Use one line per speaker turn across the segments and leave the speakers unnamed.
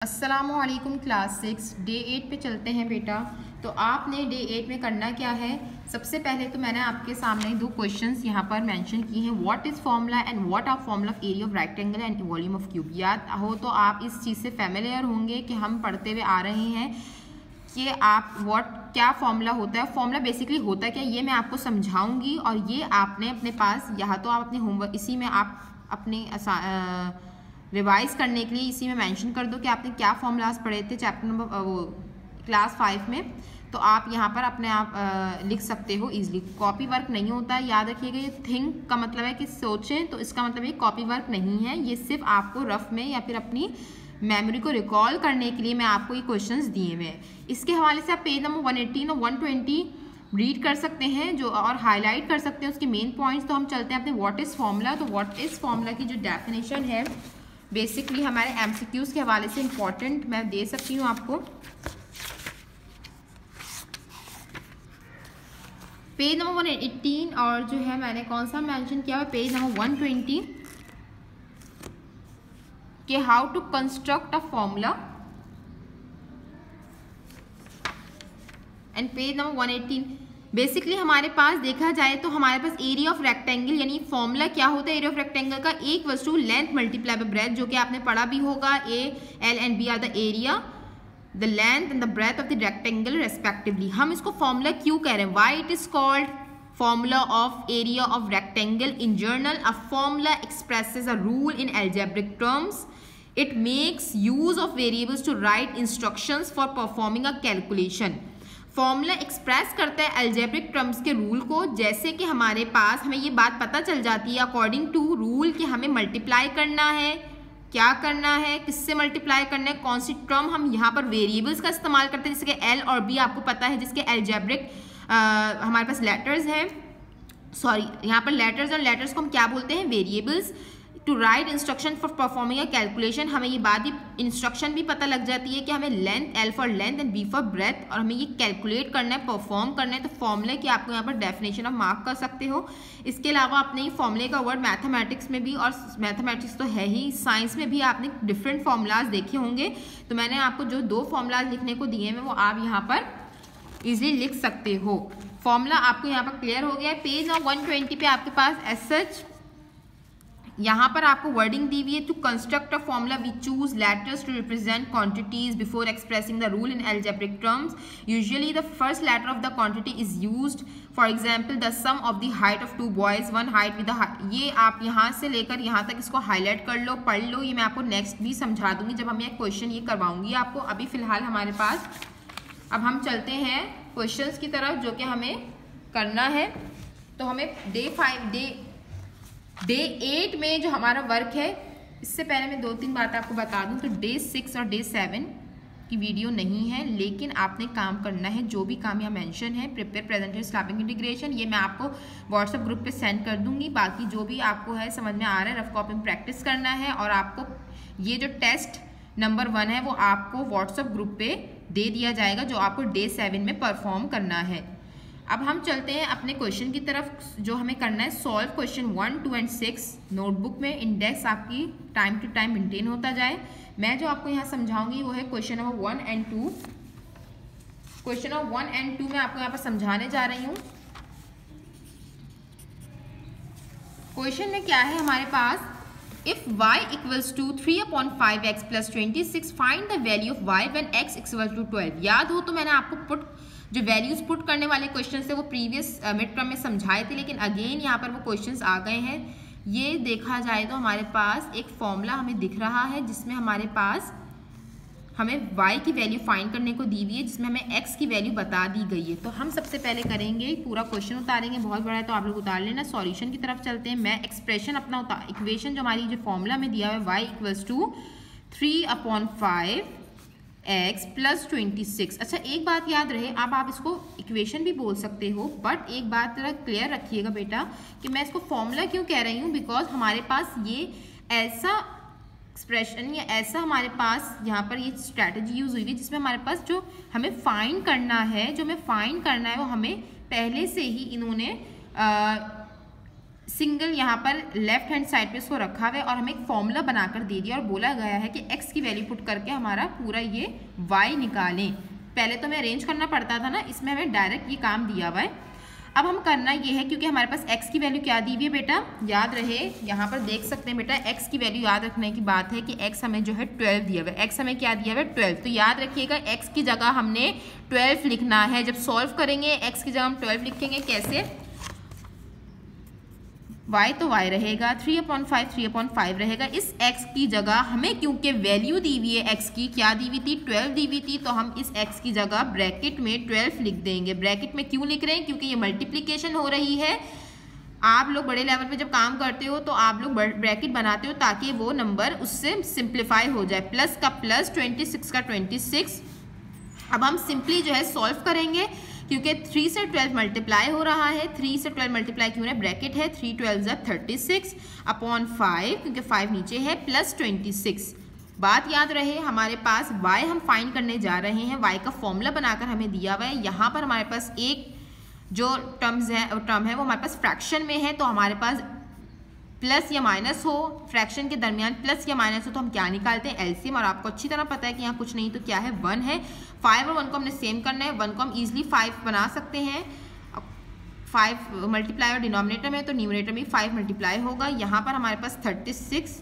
अस्सलामुअलैकुम class 6 day 8 पे चलते हैं बेटा। तो आपने डे 8 में करना क्या है। सबसे पहले तो मैंने आपके सामने दो क्वेश्चंस यहाँ पर मेंशन किए हैं। What is formula and what are formula of area of rectangle and volume of cube. याद हो तो आप इस चीज़ से फेमिलियर होंगे कि हम पढ़ते हुए आ रहे हैं कि आप क्या फॉर्मूला होता है। फॉर्मूला बेसिकली होता क्या, ये मैं आपको समझाऊंगी और ये आपने अपने पास यहाँ तो आप अपने होमवर्क इसी में आप अपने रिवाइज करने के लिए इसी में मेंशन कर दो कि आपने क्या फॉर्मूलाज पढ़े थे चैप्टर नंबर वो क्लास 5 में। तो आप यहाँ पर अपने आप लिख सकते हो इजीली। कॉपी वर्क नहीं होता है, याद रखिएगा। ये थिंक का मतलब है कि सोचें, तो इसका मतलब ये कॉपी वर्क नहीं है। ये सिर्फ आपको रफ में या फिर अपनी मेमोरी को रिकॉल करने के लिए मैं आपको ये क्वेश्चंस दिए हुए हैं। इसके हवाले से आप पेज नंबर 118 और 120 रीड कर सकते हैं जो और हाईलाइट कर सकते हैं उसके मेन पॉइंट्स। तो हम चलते हैं अपने व्हाट इज़ फॉर्मूला। तो व्हाट इज़ फॉर्मूला की जो डेफिनेशन है बेसिकली हमारे एमसीक्यूज के हवाले से इंपॉर्टेंट मैं दे सकती हूँ आपको। पेज नंबर 118 और जो है मैंने कौन सा मेंशन किया हुआ पेज नंबर 120 कि how to construct a formula and page number 118 basically हमारे पास देखा जाए तो हमारे पास एरिया ऑफ रेक्टेंगल यानी फॉर्मूला क्या होता है एरिया ऑफ रेक्टेंगल का, एक वस्तु लेंथ मल्टीप्लाई बाय ब्रेथ, जो कि आपने पढ़ा भी होगा। A L and B are the area, the length and the breadth of the rectangle respectively. हम इसको फॉर्मूला क्यों कह रहे हैं, why it is called formula of area of rectangle. In general a formula expresses a rule in algebraic terms. It makes use of variables to write instructions for performing a calculation. Formula express करता है algebraic terms के rule को, जैसे कि हमारे पास हमें ये बात पता चल जाती है अकॉर्डिंग टू रूल कि हमें मल्टीप्लाई करना है, क्या करना है, किससे मल्टीप्लाई करना है, कौन सी टर्म हम यहाँ पर वेरिएबल्स का इस्तेमाल करते हैं जैसे कि एल और बी आपको पता है, जिसके अल्जेब्रिक हमारे पास लेटर्स हैं, सॉरी यहाँ पर लेटर्स और लेटर्स को हम क्या बोलते हैं, variables. To write instruction for performing a calculation, हमें ये बात भी इंस्ट्रक्शन भी पता लग जाती है कि हमें length L for length and B for breadth और हमें ये कैलकुलेट करना है, परफॉर्म करना है। तो फॉर्मूले की आपको यहाँ पर डेफिनेशन ऑफ मार्क कर सकते हो। इसके अलावा आपने ये फॉर्मूले का वर्ड मैथमेटिक्स में भी, और मैथमेटिक्स तो है ही, साइंस में भी आपने डिफरेंट फार्मूलाज देखे होंगे। तो मैंने आपको जो दो फार्मूलाज लिखने को दिए हैं वो आप यहाँ पर ईजिली लिख सकते हो। फॉर्मूला आपको यहाँ पर क्लियर हो गया है। पेज नंबर 120 पे आपके पास एज सच यहाँ पर आपको वर्डिंग दी हुई है। To construct a formula we choose letters to represent quantities before expressing the rule in algebraic terms. Usually the first letter of the quantity is used. For example the sum of the height of two boys, one height with ये आप यहाँ से लेकर यहाँ तक इसको highlight कर लो, पढ़ लो। ये मैं आपको नेक्स्ट भी समझा दूंगी जब हम ये क्वेश्चन ये करवाऊंगी आपको। अभी फिलहाल हमारे पास अब हम चलते हैं क्वेश्चंस की तरफ जो कि हमें करना है। तो हमें डे 8 में जो हमारा वर्क है, इससे पहले मैं 2-3 बात आपको बता दूं। तो डे 6 और डे 7 की वीडियो नहीं है, लेकिन आपने काम करना है जो भी काम यहाँ मेंशन है, प्रिपेयर प्रेजेंटेशन स्लैपिंग इंटीग्रेशन, ये मैं आपको व्हाट्सएप ग्रुप पे सेंड कर दूंगी। बाकी जो भी आपको है समझ में आ रहा है रफ कॉपी में प्रैक्टिस करना है, और आपको ये जो टेस्ट नंबर 1 है वो आपको व्हाट्सएप ग्रुप पे दे दिया जाएगा जो आपको डे 7 में परफॉर्म करना है। अब हम चलते हैं अपने क्वेश्चन की तरफ जो हमें करना है सॉल्व क्वेश्चन 1, 2 एंड 6। नोटबुक में इंडेक्स आपकी टाइम टू टाइम मेंटेन होता जाए। मैं जो आपको यहाँ समझाऊंगी वो है question number 1 and 2। Question number 1 and 2 मैं आपको यहाँ पर समझाने जा रही हूँ। क्वेश्चन में क्या है हमारे पास, if y equals to 3/5x + 26 find the value of y when x equals to 12। याद हो तो मैंने आपको जो वैल्यूज पुट करने वाले क्वेश्चन थे वो प्रीवियस मिड टर्म में समझाए थे, लेकिन अगेन यहाँ पर वो क्वेश्चंस आ गए हैं। ये देखा जाए तो हमारे पास एक फॉर्मूला हमें दिख रहा है जिसमें हमारे पास हमें y की वैल्यू फाइंड करने को दी हुई है, जिसमें हमें x की वैल्यू बता दी गई है। तो हम सबसे पहले करेंगे पूरा क्वेश्चन उतारेंगे, बहुत बड़ा है तो आप लोग उतार लेना। सॉल्यूशन की तरफ चलते हैं। मैं एक्सप्रेशन अपना इक्वेशन जो हमारी जो फॉर्मूला में दिया हुआ है y इक्वल्स टू 3/5x + 26। अच्छा एक बात याद रहे, अब आप इसको इक्वेशन भी बोल सकते हो, बट एक बात जरा क्लियर रखिएगा बेटा कि मैं इसको फॉर्मूला क्यों कह रही हूँ, बिकॉज हमारे पास ये ऐसा एक्सप्रेशन या ऐसा हमारे पास यहाँ पर ये स्ट्रैटेजी यूज हुई है जिसमें हमारे पास जो हमें फाइंड करना है वो हमें पहले से ही इन्होंने सिंगल यहाँ पर लेफ्ट हैंड साइड पे इसको रखा हुआ है और हमें एक फॉर्मूला बनाकर दे दिया और बोला गया है कि x की वैल्यू पुट करके हमारा पूरा ये y निकालें। पहले तो हमें अरेंज करना पड़ता था ना, इसमें हमें डायरेक्ट ये काम दिया हुआ है। अब हम करना ये है, क्योंकि हमारे पास x की वैल्यू क्या दी हुई है बेटा, याद रहे यहाँ पर देख सकते हैं बेटा, x की वैल्यू याद रखने की बात है कि x हमें जो है 12 दिया हुआ है। x हमें क्या दिया हुआ है 12, तो याद रखिएगा x की जगह हमने 12 लिखना है। जब सॉल्व करेंगे x की जगह हम 12 लिखेंगे, कैसे, y तो y रहेगा, 3/5 रहेगा। इस x की जगह हमें क्योंकि वैल्यू दी हुई है x की, क्या दी हुई थी, 12 दी हुई थी, तो हम इस x की जगह ब्रैकेट में 12 लिख देंगे। ब्रैकेट में क्यों लिख रहे हैं, क्योंकि ये मल्टीप्लिकेशन हो रही है। आप लोग बड़े लेवल पे जब काम करते हो तो आप लोग ब्रैकेट बनाते हो ताकि वो नंबर उससे सिंप्लीफाई हो जाए। प्लस का प्लस, 26 का 26। अब हम सिंपली जो है सॉल्व करेंगे, क्योंकि 3 से 12 मल्टीप्लाई हो रहा है। 3 से 12 मल्टीप्लाई क्यों है, ब्रैकेट है, 3 12 36 अपॉन 5, क्योंकि 5 नीचे है, प्लस 26। बात याद रहे, हमारे पास y हम फाइंड करने जा रहे हैं। y का फॉर्मूला बनाकर हमें दिया हुआ है। यहाँ पर हमारे पास एक जो टर्म है वो हमारे पास फ्रैक्शन में है, तो हमारे पास प्लस या माइनस हो, फ्रैक्शन के दरमियान प्लस या माइनस हो, तो हम क्या निकालते हैं, एलसीएम। और आपको अच्छी तरह पता है कि यहाँ कुछ नहीं तो क्या है, 1 है। 5 और 1 को हमने सेम करना है। 1 को हम ईजिली 5 बना सकते हैं। 5 मल्टीप्लाई और डिनोमिनेटर में, तो न्यूमरेटर में 5 मल्टीप्लाई होगा। यहाँ पर हमारे पास 36,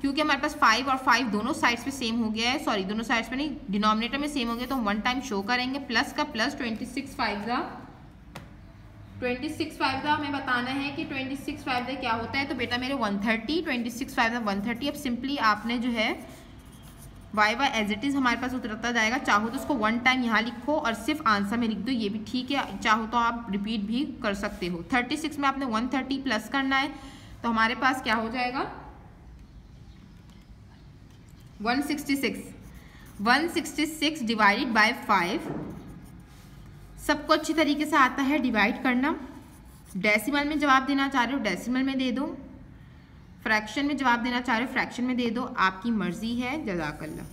क्योंकि हमारे पास 5 और 5 दोनों साइड्स पे सेम हो गया है, सॉरी दोनों साइड्स पे नहीं, डिनोमिनेटर में सेम हो गया, तो हम 1 टाइम शो करेंगे। प्लस का प्लस, 26 5 हमें बताना है कि 26 5 क्या होता है, तो बेटा मेरे 130, 26 5 130। अब सिंपली आपने जो है वाई एज इट इज़ हमारे पास उतरता जाएगा। चाहो तो उसको 1 टाइम यहाँ लिखो और सिर्फ आंसर में लिख दो, ये भी ठीक है। चाहो तो आप रिपीट भी कर सकते हो। 36 में आपने 130 प्लस करना है, तो हमारे पास क्या हो जाएगा 166 डिवाइडेड बाय 5। सबको अच्छी तरीके से आता है डिवाइड करना। डेसिमल में जवाब देना चाह रहे हो डेसिमल में दे दो, फ्रैक्शन में जवाब देना चाह रहे हो फ्रैक्शन में दे दो, आपकी मर्जी है। जज़ाकल्लाह।